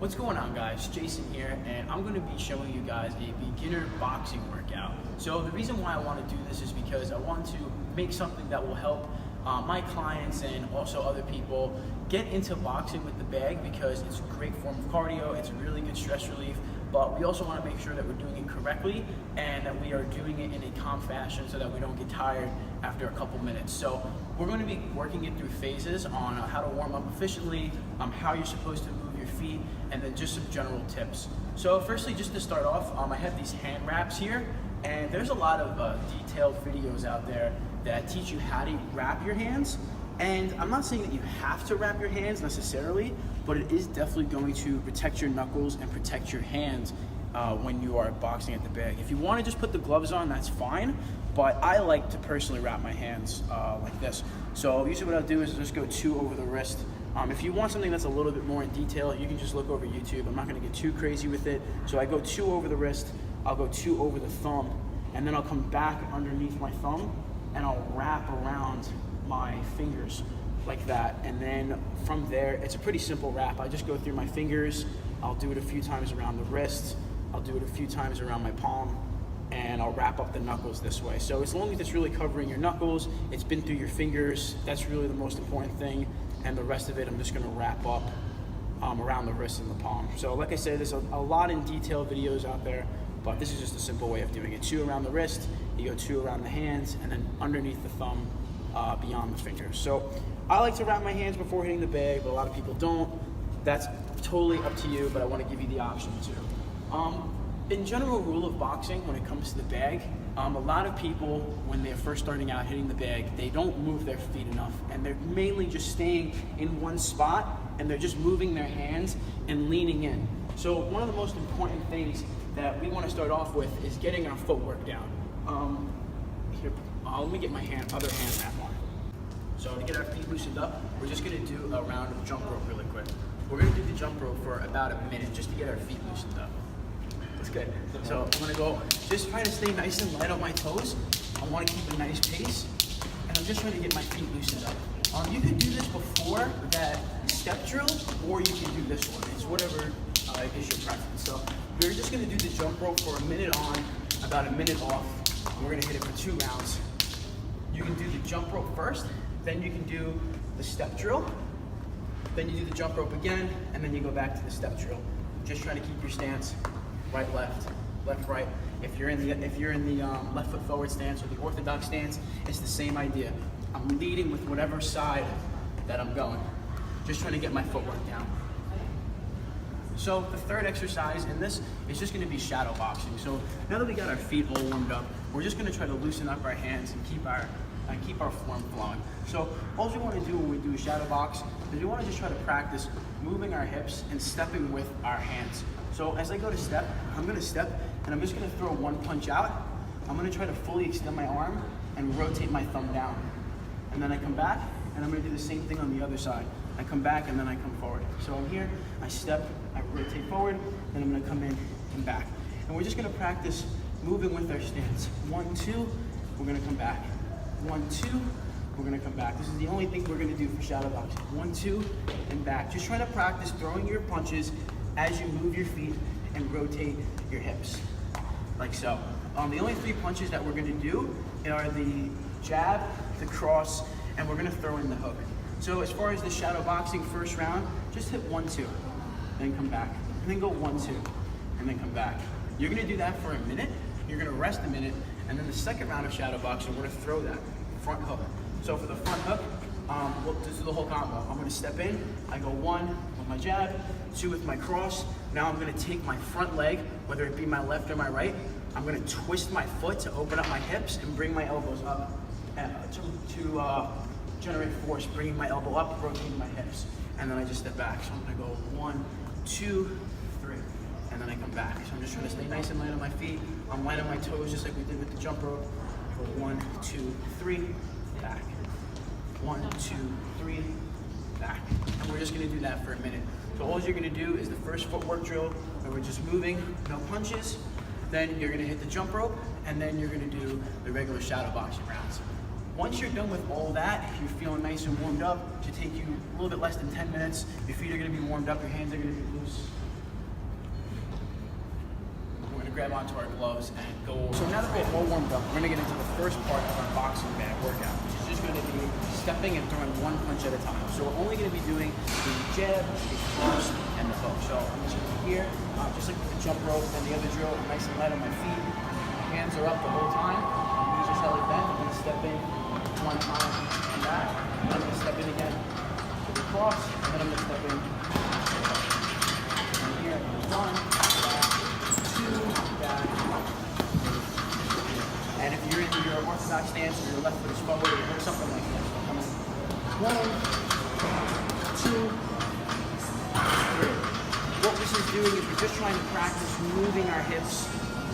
What's going on, guys? Jason here, and I'm going to be showing you guys a beginner boxing workout. So the reason why I want to do this is because I want to make something that will help my clients and also other people get into boxing with the bag, because it's a great form of cardio, it's a really good stress relief, but we also want to make sure that we're doing it correctly and that we are doing it in a calm fashion so that we don't get tired after a couple minutes. So we're going to be working it through phases on how to warm up efficiently, how you're supposed to move your feet, and then just some general tips. So firstly, just to start off, I have these hand wraps here, and there's a lot of detailed videos out there that teach you how to wrap your hands. And I'm not saying that you have to wrap your hands necessarily, but it is definitely going to protect your knuckles and protect your hands when you are boxing at the bag. If you want to just put the gloves on, that's fine, but I like to personally wrap my hands like this. So usually what I'll do is just go 2 over the wrist. If you want something that's a little bit more in detail, you can just look over YouTube. I'm not going to get too crazy with it. So I go 2 over the wrist, I'll go 2 over the thumb, and then I'll come back underneath my thumb and I'll wrap around my fingers like that. And then from there, it's a pretty simple wrap. I just go through my fingers, I'll do it a few times around the wrist, I'll do it a few times around my palm, and I'll wrap up the knuckles this way. So as long as it's really covering your knuckles, it's been through your fingers, that's really the most important thing. And the rest of it, I'm just gonna wrap up around the wrist and the palm. So like I said, there's a lot in detail videos out there, but this is just a simple way of doing it. 2 around the wrist, you go 2 around the hands, and then underneath the thumb, beyond the fingers. So I like to wrap my hands before hitting the bag, but a lot of people don't. That's totally up to you, but I want to give you the option too. In general rule of boxing, when it comes to the bag, a lot of people, when they're first starting out hitting the bag, they don't move their feet enough, and they're mainly just staying in one spot, and they're just moving their hands and leaning in. So one of the most important things that we want to start off with is getting our footwork down. Here, let me get my other hand wrap on. So to get our feet loosened up, we're just going to do a round of jump rope really quick. We're going to do the jump rope for about a minute just to get our feet loosened up. That's good. So I'm going to go, just trying to stay nice and light on my toes. I want to keep a nice pace, and I'm just trying to get my feet loosened up. You can do this before that step drill, or you can do this one. It's whatever is your preference. So we're just going to do the jump rope for a minute on, about a minute off. And we're going to hit it for 2 rounds. You can do the jump rope first, then you can do the step drill, then you do the jump rope again, and then you go back to the step drill. Just trying to keep your stance right, left, left, right. If you're in the left foot forward stance or the orthodox stance, it's the same idea. I'm leading with whatever side that I'm going. Just trying to get my footwork down. So the third exercise in this is just going to be shadow boxing. So now that we got our feet all warmed up, we're just going to try to loosen up our hands and keep our form flowing. So all we want to do when we do a shadow box is we want to just try to practice moving our hips and stepping with our hands. So as I go to step, I'm going to step and I'm just going to throw one punch out. I'm going to try to fully extend my arm and rotate my thumb down. And then I come back and I'm going to do the same thing on the other side. I come back and then I come forward. So I'm here, I step, I rotate forward, then I'm going to come in and back. And we're just going to practice moving with our stance. 1, 2, we're going to come back. 1, 2, we're going to come back. This is the only thing we're going to do for shadow boxing. 1, 2, and back. Just trying to practice throwing your punches as you move your feet and rotate your hips, like so. The only 3 punches that we're going to do are the jab, the cross, and we're going to throw in the hook. So as far as the shadow boxing first round, just hit 1, 2, then come back, and then go 1, 2, and then come back. You're going to do that for a minute, you're going to rest a minute, and then the second round of shadow boxing, we're going to throw that front hook. So for the front hook, we'll just do the whole combo. I'm going to step in, I go 1 with my jab, 2 with my cross. Now I'm going to take my front leg, whether it be my left or my right, I'm going to twist my foot to open up my hips and bring my elbows up to generate force, bringing my elbow up, rotating my hips, and then I just step back. So I'm going to go 1, 2, 3, and then I come back. So I'm just trying to stay nice and light on my feet. I'm light on my toes, just like we did with the jump rope. Go 1, 2, 3, back. 1, 2, 3, back. And we're just going to do that for a minute. So all you're going to do is the first footwork drill, where we're just moving, no punches. Then you're going to hit the jump rope, and then you're going to do the regular shadow boxing rounds. Once you're done with all that, you're feeling nice and warmed up. It should take you a little bit less than 10 minutes. Your feet are going to be warmed up, your hands are going to be loose. grab onto our gloves and go over. So now that we're all warmed up, we're gonna get into the first part of our boxing bag workout, which is just gonna be stepping and throwing one punch at a time. So we're only gonna be doing the jab, the cross, and the hook. So I'm just gonna be here, just like with the jump rope and the other drill, I'm nice and light on my feet. Hands are up the whole time. Knees are slightly bent. I'm gonna step in one time and back, and then I'm gonna step in again to the cross, and then I'm gonna step in. And here, one, back, two, back. And if you're in your orthodox stance or your left foot is forward, it looks something like this. So come in. One, two, three. What this is doing is we're just trying to practice moving our hips,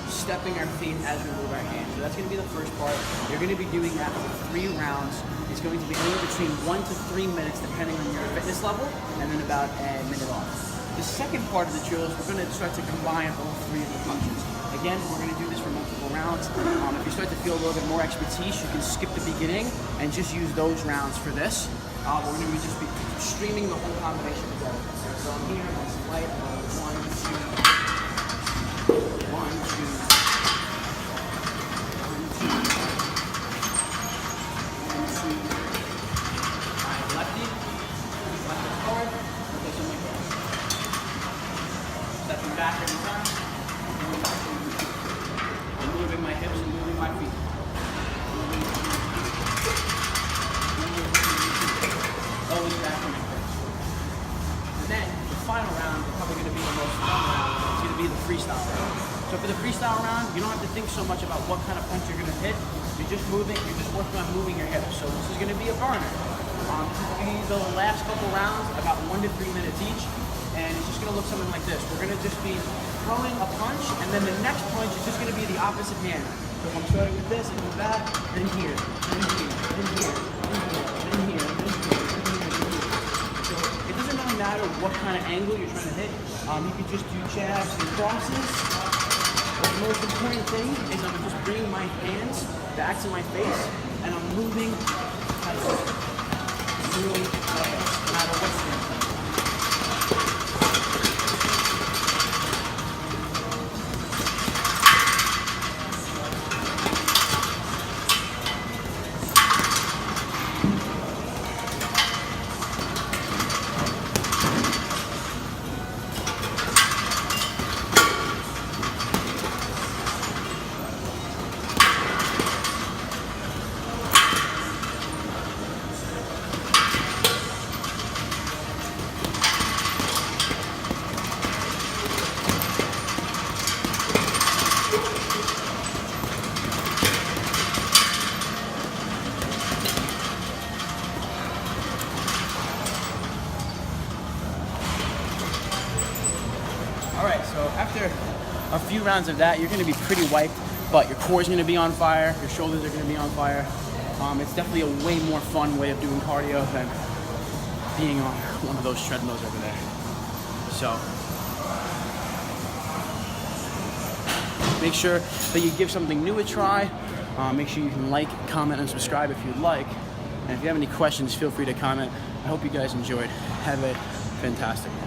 stepping our feet as we move our hands. So that's going to be the first part. You're going to be doing that for 3 rounds. It's going to be anywhere between 1 to 3 minutes depending on your fitness level, and then about a minute off. The second part of the drill is we're going to start to combine all 3 of the punches. Again, we're going to do this for multiple rounds. If you start to feel a little bit more expertise, you can skip the beginning and just use those rounds for this. We're going to just be streaming the whole combination together. So I'm here, nice and light. 1, 2, 1, 2. Stepping back every time. I'm moving my hips and moving my feet. Always back in my hips. And then the final round is probably going to be the most fun round. It's going to be the freestyle round. So for the freestyle round, you don't have to think so much about what kind of punch you're going to hit. You're just working on moving your hips. So this is going to be a burner. This is going to be the last couple rounds, about 1 to 3 minutes each. And it's just going to look something like this. We're going to just be throwing a punch, and then the next punch is just going to be the opposite hand. So if I'm starting with this and go back, then here, then here, then here, then here, then here, then here, then here, then here. So it doesn't really matter what kind of angle you're trying to hit. You can just do jabs and crosses. But the most important thing is I'm just bringing my hands back to my face, and I'm moving my hips. Moving my hips, no matter what stand. Alright, so after a few rounds of that, you're going to be pretty wiped, but your core is going to be on fire, your shoulders are going to be on fire. It's definitely a way more fun way of doing cardio than being on one of those treadmills over there. So, make sure that you give something new a try. Make sure you can like, comment, and subscribe if you'd like. And if you have any questions, feel free to comment. I hope you guys enjoyed. Have a fantastic one.